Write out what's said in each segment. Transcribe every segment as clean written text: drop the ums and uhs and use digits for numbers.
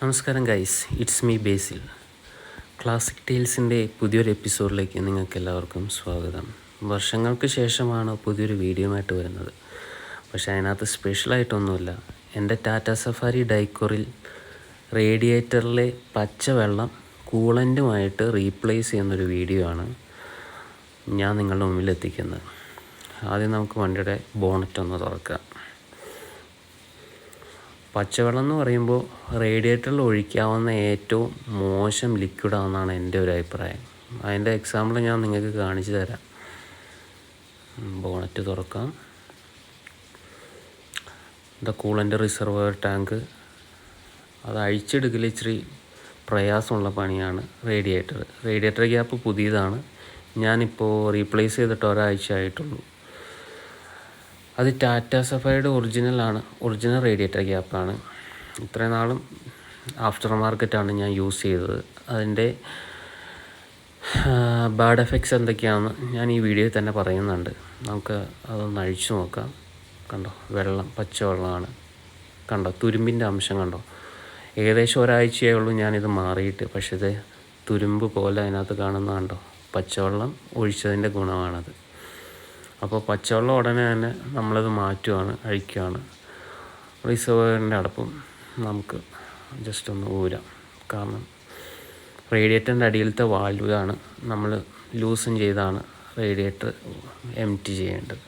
നമസ്കാരം guys, it's me Basil. Classic ടെയിൽസിൻ്റെ പുതിയൊരു എപ്പിസോഡിലേക്ക് നിങ്ങൾക്ക് എല്ലാവർക്കും സ്വാഗതം. വർഷങ്ങൾക്ക് ശേഷമാണ് പുതിയൊരു വീഡിയോയുമായിട്ട് വരുന്നത്. പക്ഷേ അതിനകത്ത് സ്പെഷ്യലായിട്ടൊന്നുമില്ല. എൻ്റെ ടാറ്റ സഫാരി ഡൈക്കോറിൽ റേഡിയേറ്ററിലെ പച്ചവെള്ളം കൂളൻറ്റുമായിട്ട് റീപ്ലേസ് ചെയ്യുന്നൊരു വീഡിയോ ആണ് ഞാൻ നിങ്ങളുടെ മുമ്പിൽ എത്തിക്കുന്നത്. ആദ്യം നമുക്ക് വണ്ടിയുടെ ബോണറ്റ് ഒന്ന് തുറക്കാം. പച്ചവെള്ളം എന്ന് പറയുമ്പോൾ റേഡിയേറ്ററിൽ ഒഴിക്കാവുന്ന ഏറ്റവും മോശം ലിക്വിഡാണെന്നാണ് എൻ്റെ ഒരു അഭിപ്രായം. അതിൻ്റെ എക്സാമ്പിൾ ഞാൻ നിങ്ങൾക്ക് കാണിച്ചു തരാം. ബോണറ്റ് തുറക്കാം. കൂളൻ്റെ റിസർവോയർ ടാങ്ക് അത് അഴിച്ചെടുക്കൽ ഇച്ചിരി പ്രയാസമുള്ള പണിയാണ്. റേഡിയേറ്റർ ഗ്യാപ്പ് പുതിയതാണ്. ഞാനിപ്പോൾ റീപ്ലേസ് ചെയ്തിട്ട് ഒരാഴ്ച ആയിട്ടുള്ളൂ. അത് ടാറ്റ സഫാരിയുടെ ഒറിജിനൽ റേഡിയേറ്റർ ഗ്യാപ്പാണ്. ഇത്രയും നാളും ആഫ്റ്റർ മാർക്കറ്റാണ് ഞാൻ യൂസ് ചെയ്തത്. അതിൻ്റെ ബാഡ് എഫക്ട്സ് എന്തൊക്കെയാണെന്ന് ഞാൻ ഈ വീഡിയോയിൽ തന്നെ പറയുന്നുണ്ട്. നമുക്ക് അതൊന്ന് അഴിച്ചു നോക്കാം. കണ്ടോ, പച്ചവെള്ളമാണ്. കണ്ടോ, തുരുമ്പിൻ്റെ അംശം കണ്ടോ. ഏകദേശം ഒരാഴ്ചയേ ഉള്ളൂ ഞാനിത് മാറിയിട്ട്. പക്ഷേ ഇത് തുരുമ്പ് പോലെ അതിനകത്ത് കാണുന്ന കണ്ടോ. പച്ചവെള്ളം ഒഴിച്ചതിൻ്റെ ഗുണമാണത്. അപ്പോൾ പച്ചവെള്ളം ഉടനെ തന്നെ നമ്മളത് അഴിക്കുകയാണ്. റിസർവോയറിൻ്റെ അടപ്പും നമുക്ക് ജസ്റ്റ് ഒന്ന് ഊരാം. കാരണം റേഡിയേറ്ററിൻ്റെ അടിയിലത്തെ വാൽവാണ് നമ്മൾ ലൂസൻ ചെയ്താണ് റേഡിയേറ്റർ എംപ്റ്റി ചെയ്യേണ്ടത്,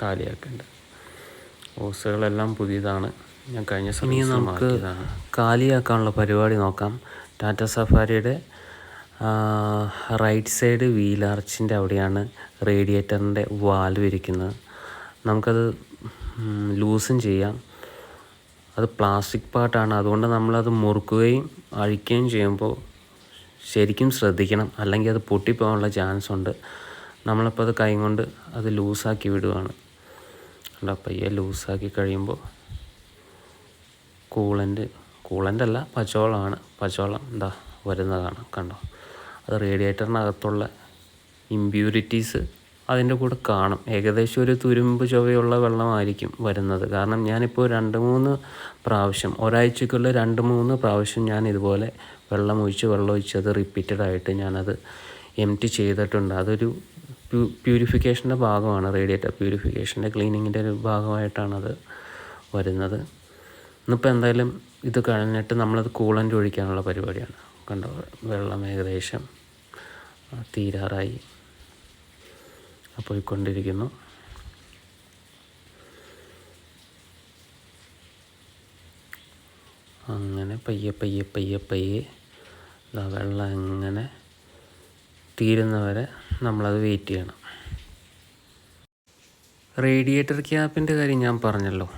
കാലിയാക്കേണ്ടത്. ഓസുകളെല്ലാം പുതിയതാണ്. ഞാൻ കഴിഞ്ഞ സമയം നമുക്ക് കാലിയാക്കാനുള്ള പരിപാടി നോക്കാം. ടാറ്റ സഫാരിയുടെ റൈറ്റ് സൈഡ് വീൽ ആർച്ചിൻ്റെ അവിടെയാണ് റേഡിയേറ്ററിൻ്റെ വാൽവ് ഇരിക്കുന്നത്. നമുക്കത് ലൂസൻ ചെയ്യാം. അത് പ്ലാസ്റ്റിക് പാർട്ടാണ്. അതുകൊണ്ട് നമ്മളത് മുറുക്കുകയും അഴിക്കുകയും ചെയ്യുമ്പോൾ ശരിക്കും ശ്രദ്ധിക്കണം, അല്ലെങ്കിൽ അത് പൊട്ടിപ്പോകാനുള്ള ചാൻസ് ഉണ്ട്. നമ്മളപ്പോൾ അത് കൈ കൊണ്ട് അത് ലൂസാക്കി വിടുകയാണ്. പയ്യെ ലൂസാക്കി കഴിയുമ്പോൾ കൂളൻ്റ് അല്ല, പച്ചവെള്ളം വരുന്നതാണ്. കണ്ടോ, അത് റേഡിയേറ്ററിനകത്തുള്ള ഇമ്പ്യൂരിറ്റീസ് അതിൻ്റെ കൂടെ കാണും. ഏകദേശം ഒരു തുരുമ്പ് ചുവയുള്ള വെള്ളമായിരിക്കും വരുന്നത്. കാരണം ഞാനിപ്പോൾ 2-3 പ്രാവശ്യം, ഒരാഴ്ചക്കുള്ള 2-3 പ്രാവശ്യം ഞാൻ ഇതുപോലെ വെള്ളം ഒഴിച്ച് അത് റിപ്പീറ്റഡായിട്ട് ഞാനത് എംപ്റ്റി ചെയ്തിട്ടുണ്ട്. അതൊരു പ്യൂരിഫിക്കേഷൻ്റെ ഭാഗമാണ്. റേഡിയേറ്റർ പ്യൂരിഫിക്കേഷൻ്റെ ക്ലീനിങ്ങിൻ്റെ ഒരു ഭാഗമായിട്ടാണത് വരുന്നത്. ഇന്നിപ്പോൾ എന്തായാലും ഇത് കഴിഞ്ഞിട്ട് നമ്മളത് കൂളൻ്റ് ഒഴിക്കാനുള്ള പരിപാടിയാണ്. കണ്ടോ, വെള്ളം ഏകദേശം തീരാറായി പോയിക്കൊണ്ടിരിക്കുന്നു. അങ്ങനെ പയ്യെ വെള്ളം എങ്ങനെ തീരുന്നവരെ നമ്മളത് വെയിറ്റ് ചെയ്യണം. റേഡിയേറ്റർ ക്യാപ്പിൻ്റെ കാര്യം ഞാൻ പറഞ്ഞല്ലോ.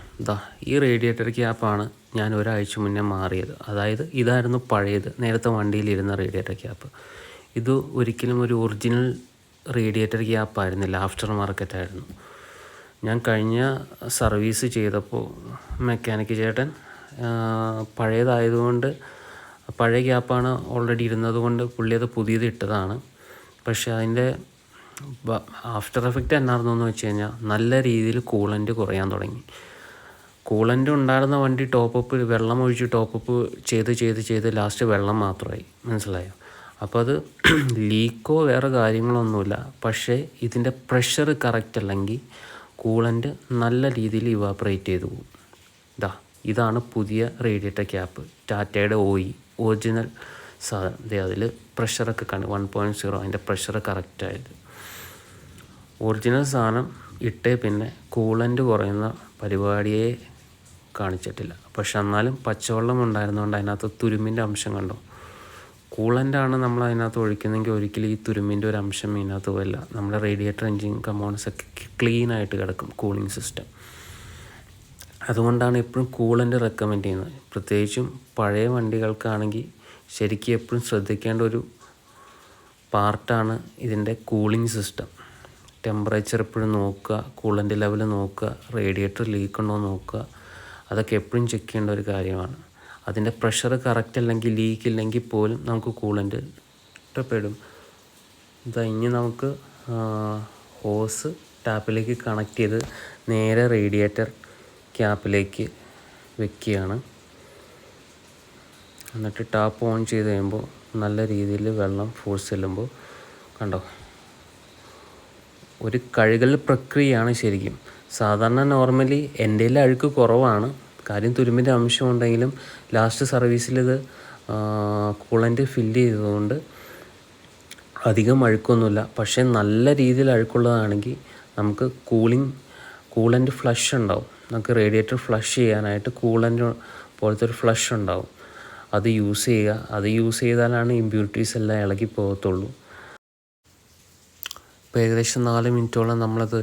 ഈ റേഡിയേറ്റർ ക്യാപ്പാണ് ഞാൻ ഒരാഴ്ച മുന്നേ മാറിയത്. അതായത് ഇതായിരുന്നു പഴയത്, നേരത്തെ വണ്ടിയിലിരുന്ന റേഡിയേറ്റർ ക്യാപ്പ്. ഇത് ഒരിക്കലും ഒരു ഒറിജിനൽ റേഡിയേറ്റർ ക്യാപ്പായിരുന്നില്ല, ആഫ്റ്റർ മാർക്കറ്റായിരുന്നു. ഞാൻ കഴിഞ്ഞ സർവീസ് ചെയ്തപ്പോൾ മെക്കാനിക്ക് ചേട്ടൻ പഴയതായതുകൊണ്ട്, പഴയ ക്യാപ്പാണ് ഓൾറെഡി ഇരുന്നത് കൊണ്ട് പുള്ളി അത് പുതിയത് ഇട്ടതാണ്. പക്ഷേ അതിൻ്റെ ആഫ്റ്റർ എഫക്റ്റ് എന്നായിരുന്നു വെച്ച് കഴിഞ്ഞാൽ നല്ല രീതിയിൽ കൂളൻ്റ് കുറയാൻ തുടങ്ങി. കൂളൻ്റ് ഉണ്ടായിരുന്ന വണ്ടി വെള്ളം ഒഴിച്ച് ടോപ്പപ്പ് ചെയ്ത് ലാസ്റ്റ് വെള്ളം മാത്രമായി. മനസ്സിലായോ? അപ്പോൾ അത് ലീക്കോ വേറെ കാര്യങ്ങളൊന്നുമില്ല. പക്ഷേ ഇതിൻ്റെ പ്രഷർ കറക്റ്റ് അല്ലെങ്കിൽ കൂളൻ്റ് നല്ല രീതിയിൽ ഇവാപ്പറേറ്റ് ചെയ്തു പോകും. ഇതാണ് പുതിയ റേഡിയേറ്റർ ക്യാപ്പ്, ടാറ്റയുടെ ഒറിജിനൽ സാധനം. അതിൽ പ്രഷറൊക്കെ 1.0 അതിൻ്റെ പ്രഷർ കറക്റ്റായത്. ഒറിജിനൽ സാധനം ഇട്ടേ പിന്നെ കൂളൻ്റ് കുറയുന്ന പരിപാടിയെ കാണിച്ചിട്ടില്ല. പക്ഷെ എന്നാലും പച്ചവെള്ളം ഉണ്ടായിരുന്നുകൊണ്ട് അതിനകത്ത് തുരുമ്പിൻ്റെ അംശം കണ്ടോ. കൂളൻ്റാണ് നമ്മൾ അതിനകത്ത് ഒഴിക്കുന്നതെങ്കിൽ ഒരിക്കലും ഈ തുരുമ്പിൻ്റെ ഒരു അംശം ഇതിനകത്ത് വരില്ല. നമ്മുടെ റേഡിയേറ്റർ എൻജിൻ കമ്പോണൻസ് ഒക്കെ ക്ലീനായിട്ട് കിടക്കും, കൂളിംഗ് സിസ്റ്റം. അതുകൊണ്ടാണ് എപ്പോഴും കൂളൻ്റ് റെക്കമെൻഡ് ചെയ്യുന്നത്. പ്രത്യേകിച്ചും പഴയ വണ്ടികൾക്കാണെങ്കിൽ ശരിക്കും എപ്പോഴും ശ്രദ്ധിക്കേണ്ട ഒരു പാർട്ടാണ് ഇതിൻ്റെ കൂളിംഗ് സിസ്റ്റം. ടെമ്പറേച്ചർ എപ്പോഴും നോക്കുക, കൂളൻ്റ് ലെവൽ നോക്കുക, റേഡിയേറ്റർ ലീക്ക് ഉണ്ടോ നോക്കുക. അതൊക്കെ എപ്പോഴും ചെക്ക് ചെയ്യേണ്ട ഒരു കാര്യമാണ്. അതിൻ്റെ പ്രഷർ കറക്റ്റ് അല്ലെങ്കിൽ ലീക്ക് ഇല്ലെങ്കിൽ പോലും നമുക്ക് കൂളൻ്റ് ഇഷ്ടപ്പെടും. ഇനി നമുക്ക് ഹോസ് ടാപ്പിലേക്ക് കണക്ട് ചെയ്ത് നേരെ റേഡിയേറ്റർ ക്യാപ്പിലേക്ക് വെക്കുകയാണ്. എന്നിട്ട് ടാപ്പ് ഓൺ ചെയ്ത് കഴിയുമ്പോൾ നല്ല രീതിയിൽ വെള്ളം ഫോഴ്സ് ചെല്ലുമ്പോൾ കണ്ടോ, ഒരു കഴുകൽ പ്രക്രിയയാണ് ശരിക്കും. സാധാരണ നോർമലി എൻ്റെ അഴുക്ക് കുറവാണ്, കാര്യം തുരുമ്പിൻ്റെ അംശം ഉണ്ടെങ്കിലും ലാസ്റ്റ് സർവീസിൽ ഇത് കൂളൻ്റ് ഫില്ല് ചെയ്തതുകൊണ്ട് അധികം അഴുക്കൊന്നുമില്ല. പക്ഷേ നല്ല രീതിയിൽ അഴുക്കുള്ളതാണെങ്കിൽ നമുക്ക് കൂളൻ്റ് ഫ്ലഷ് ഉണ്ടാവും. നമുക്ക് റേഡിയേറ്റർ ഫ്ലഷ് ചെയ്യാനായിട്ട് കൂളൻ്റ് പോലത്തെ ഒരു ഫ്ലഷ് ഉണ്ടാവും. അത് യൂസ് ചെയ്യുക. അത് യൂസ് ചെയ്താലാണ് ഇമ്പ്യൂരിറ്റീസ് എല്ലാം ഇളകി പോകത്തുള്ളൂ. ഇപ്പോൾ ഏകദേശം 4 മിനിറ്റോളം നമ്മളത്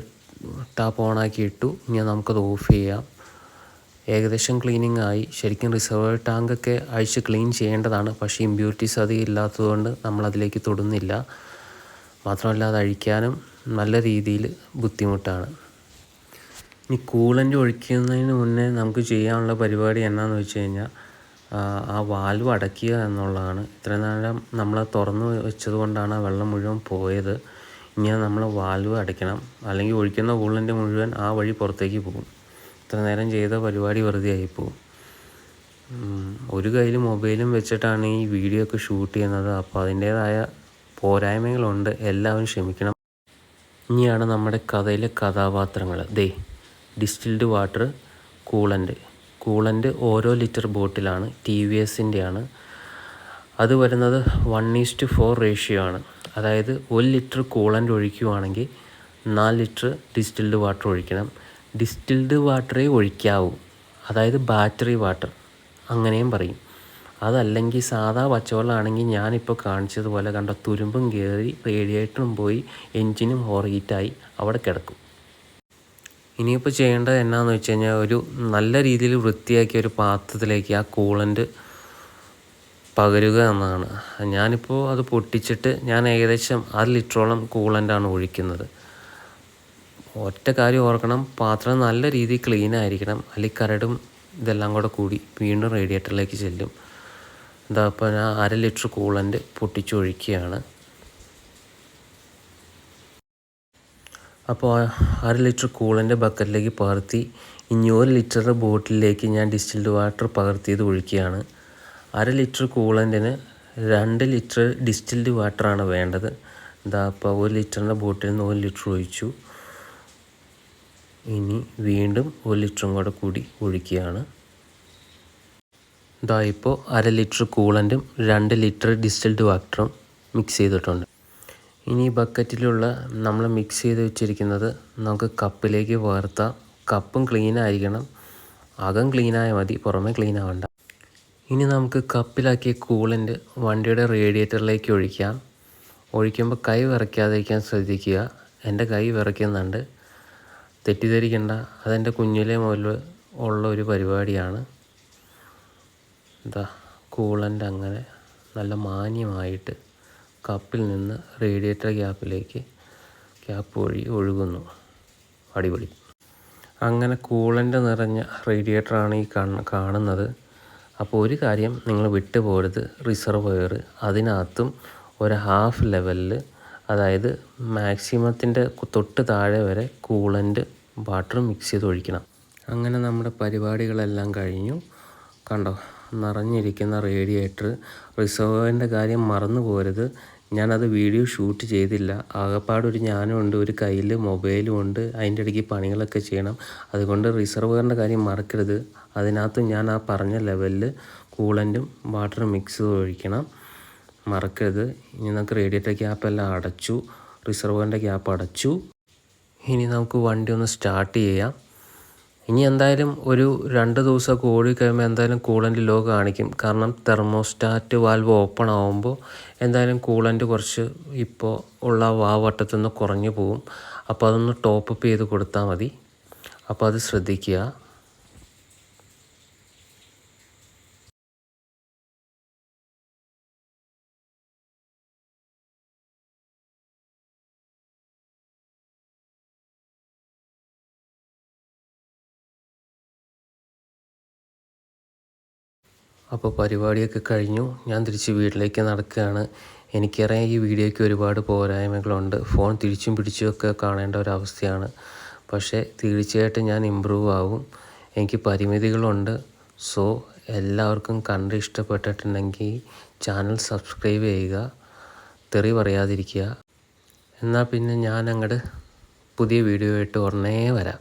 ടാപ്പ് ഓണാക്കി ഇട്ടു. ഇനി നമുക്കത് ഓഫ് ചെയ്യാം. ഏകദേശം ക്ലീനിങ് ആയി. ശരിക്കും റിസർവോയർ ടാങ്കൊക്കെ അഴിച്ച് ക്ലീൻ ചെയ്യേണ്ടതാണ്, പക്ഷേ ഇമ്പ്യൂരിറ്റീസ് അധികം ഇല്ലാത്തതുകൊണ്ട് നമ്മളതിലേക്ക് തൊടുന്നില്ല. മാത്രമല്ല അത് അഴിക്കാനും നല്ല രീതിയിൽ ബുദ്ധിമുട്ടാണ്. ഇനി കൂളൻ്റ് ഒഴിക്കുന്നതിന് മുന്നേ നമുക്ക് ചെയ്യാനുള്ള പരിപാടി എന്നാന്ന് വെച്ച് കഴിഞ്ഞാൽ ആ വാൽവ് അടയ്ക്കുക എന്നുള്ളതാണ്. ഇത്രയും നേരം നമ്മൾ തുറന്ന് വെച്ചത് കൊണ്ടാണ് ആ വെള്ളം മുഴുവൻ പോയത്. ഇനി നമ്മൾ വാൽവ് അടയ്ക്കണം, അല്ലെങ്കിൽ ഒഴിക്കുന്ന കൂളൻ്റ് മുഴുവൻ ആ വഴി പുറത്തേക്ക് പോകും. ഇത്ര നേരം ചെയ്ത പരിപാടി വെറുതെ ആയിപ്പോവും. ഒരു കയ്യിൽ മൊബൈലും വെച്ചിട്ടാണ് ഈ വീഡിയോ ഒക്കെ ഷൂട്ട് ചെയ്യുന്നത്. അപ്പോൾ അതിൻ്റേതായ പോരായ്മകളുണ്ട്, എല്ലാവരും ക്ഷമിക്കണം. ഇനിയാണ് നമ്മുടെ കഥയിലെ കഥാപാത്രങ്ങൾ. ഡിസ്റ്റിൽഡ് വാട്ടർ, കൂളൻ്റ് ഓരോ ലിറ്റർ ബോട്ടിലാണ്, TVSൻ്റെയാണ്. അത് വരുന്നത് 1:4 റേഷ്യോ ആണ്. അതായത് 1 ലിറ്റർ കൂളൻ്റ് ഒഴിക്കുകയാണെങ്കിൽ 4 ലിറ്റർ ഡിസ്റ്റിൽഡ് വാട്ടർ ഒഴിക്കണം. ഡിസ്റ്റിൽഡ് വാട്ടറേ ഒഴിക്കാവൂ, അതായത് ബാറ്ററി വാട്ടർ അങ്ങനെയും പറയും. അതല്ലെങ്കിൽ സാധാ പച്ചവെള്ളമാണെങ്കിൽ ഞാനിപ്പോൾ കാണിച്ചതുപോലെ കണ്ട തുരുമ്പും കയറി റേഡിയേറ്ററും പോയി എൻജിനും ഓവർ ഹീറ്റായി അവിടെ കിടക്കും. ഇനിയിപ്പോൾ ചെയ്യേണ്ടത് എന്നാന്ന് വെച്ച് കഴിഞ്ഞാൽ ഒരു നല്ല രീതിയിൽ വൃത്തിയാക്കിയ ഒരു പാത്രത്തിലേക്ക് ആ കൂളൻ്റ് പകരുക എന്നതാണ്. ഞാനിപ്പോൾ അത് പൊട്ടിച്ചിട്ട് ഞാൻ ഏകദേശം 1/2 ലിറ്ററോളം കൂളൻ്റാണ് ഒഴിക്കുന്നത്. ഒറ്റ കാര്യം ഓർക്കണം, പാത്രം നല്ല രീതിയിൽ ക്ലീൻ ആയിരിക്കണം, അല്ലെങ്കിൽ കരടും ഇതെല്ലാം കൂടെ കൂടി വീണ്ടും റേഡിയേറ്ററിലേക്ക് ചെല്ലും. അപ്പോൾ ഞാൻ 1/2 ലിറ്റർ കൂളൻ്റ് പൊട്ടിച്ചൊഴിക്കുകയാണ്. അപ്പോൾ 1/2 ലിറ്റർ കൂളൻ്റ് ബക്കറ്റിലേക്ക് പകർത്തി ഇനി 1 ലിറ്റർ ബോട്ടിലേക്ക് ഞാൻ ഡിസ്റ്റിൽഡ് വാട്ടർ പകർത്തിയത് ഒഴിക്കുകയാണ്. 1/2 ലിറ്റർ കൂളൻ്റിന് 2 ലിറ്റർ ഡിസ്റ്റിൽഡ് വാട്ടറാണ് വേണ്ടത്. അപ്പോൾ 1 ലിറ്ററിൻ്റെ ബോട്ടിൽ നിന്ന് 1 ലിറ്റർ ഒഴിച്ചു. ഇനി വീണ്ടും 1 ലിറ്ററും കൂടി ഒഴിക്കുകയാണ്. ഇപ്പോൾ 1/2 ലിറ്റർ കൂളൻ്റും 2 ലിറ്റർ ഡിസ്റ്റിൽഡ് വാട്ടറും മിക്സ് ചെയ്തിട്ടുണ്ട്. ഇനി ബക്കറ്റിലുള്ള നമ്മൾ മിക്സ് ചെയ്ത് വെച്ചിരിക്കുന്നത് നമുക്ക് കപ്പിലേക്ക് പകർത്താം. കപ്പും ക്ലീൻ ആയിരിക്കണം, അകം ക്ലീനായാൽ മതി, പുറമേ ക്ലീൻ ആവണ്ട. ഇനി നമുക്ക് കപ്പിലാക്കിയ കൂളൻ്റ് വണ്ടിയുടെ റേഡിയേറ്ററിലേക്ക് ഒഴിക്കാം. ഒഴിക്കുമ്പോൾ കൈ വിറയ്ക്കാതിരിക്കാൻ ശ്രദ്ധിക്കുക. എൻ്റെ കൈ വിറയ്ക്കുന്നുണ്ട്, തെറ്റിദ്ധരിക്കണ്ട, അതെൻ്റെ കുഞ്ഞിലേ മുതൽ ഉള്ള ഒരു പരിപാടിയാണ്. കൂളൻ്റ് അങ്ങനെ നല്ല മാന്യമായിട്ട് കപ്പിൽ നിന്ന് റേഡിയേറ്റർ ക്യാപ്പ് വഴി ഒഴുകുന്നു. അടിപൊളി. അങ്ങനെ കൂളൻ്റ് നിറഞ്ഞ റേഡിയേറ്ററാണ് ഈ കാണുന്നത്. അപ്പോൾ ഒരു കാര്യം നിങ്ങൾ വിട്ടുപോകരുത്, റിസർവോയർ അതിനകത്തും ഒരു ഹാഫ് ലെവലിൽ, അതായത് മാക്സിമത്തിൻ്റെ തൊട്ട് താഴെ വരെ കൂളൻ്റ് വാട്ടർ മിക്സ് ചെയ്ത് ഒഴിക്കണം. അങ്ങനെ നമ്മുടെ പരിപാടികളെല്ലാം കഴിഞ്ഞു. കണ്ടോ, നിറഞ്ഞിരിക്കുന്ന റേഡിയേറ്റർ. റിസർവോയറിൻ്റെ കാര്യം മറന്നു പോരുത്, ഞാനത് വീഡിയോ ഷൂട്ട് ചെയ്തില്ല. ആകെപ്പാടൊരു ഞാനും ഉണ്ട്, ഒരു കയ്യിൽ മൊബൈലും ഉണ്ട്, അതിൻ്റെ ഇടയ്ക്ക് പണികളൊക്കെ ചെയ്യണം. അതുകൊണ്ട് റിസർവോയറിൻ്റെ കാര്യം മറക്കരുത്. അതിനകത്ത് ഞാൻ ആ പറഞ്ഞ ലെവലിൽ കൂളൻ്റും വാട്ടറും മിക്സ് ചെയ്ത് ഒഴിക്കണം, മറക്കരുത്. ഇനി നമുക്ക് റേഡിയേറ്റർ ക്യാപ്പെല്ലാം അടച്ചു, റിസർവോയറിൻ്റെ ക്യാപ്പ് അടച്ചു. ഇനി നമുക്ക് വണ്ടി ഒന്ന് സ്റ്റാർട്ട് ചെയ്യാം. ഇനി എന്തായാലും ഒരു 2 ദിവസമൊക്കെ ഓടിക്കഴിയുമ്പോൾ എന്തായാലും കൂളൻ്റ് ലോ കാണിക്കും. കാരണം തെർമോസ്റ്റാറ്റ് വാൽവ് ഓപ്പൺ ആകുമ്പോൾ എന്തായാലും കൂളൻ്റ് കുറച്ച് ഇപ്പോൾ ഉള്ള വട്ടത്തിൽ നിന്ന് കുറഞ്ഞു പോകും. അപ്പോൾ അതൊന്ന് ടോപ്പ് അപ്പ് ചെയ്ത് കൊടുത്താൽ മതി. അപ്പോൾ അത് ശ്രദ്ധിക്കുക. അപ്പോൾ പരിപാടിയൊക്കെ കഴിഞ്ഞു, ഞാൻ തിരിച്ച് വീട്ടിലേക്ക് നടക്കുകയാണ്. എനിക്കറിയാം ഈ വീഡിയോയ്ക്ക് ഒരുപാട് പോരായ്മകളുണ്ട്, ഫോൺ തിരിച്ചും പിടിച്ചുമൊക്കെ കാണേണ്ട ഒരവസ്ഥയാണ്. പക്ഷേ തീർച്ചയായിട്ടും ഞാൻ ഇമ്പ്രൂവ് ആവും. എനിക്ക് പരിമിതികളുണ്ട്. സോ എല്ലാവർക്കും കണ്ട് ഇഷ്ടപ്പെട്ടിട്ടുണ്ടെങ്കിൽ ചാനൽ സബ്സ്ക്രൈബ് ചെയ്യുക, തെറി പറയാതിരിക്കുക. എന്നാൽ പിന്നെ ഞാൻ അങ്ങോട്ട് പുതിയ വീഡിയോ ആയിട്ട് ഉടനെ വരാം.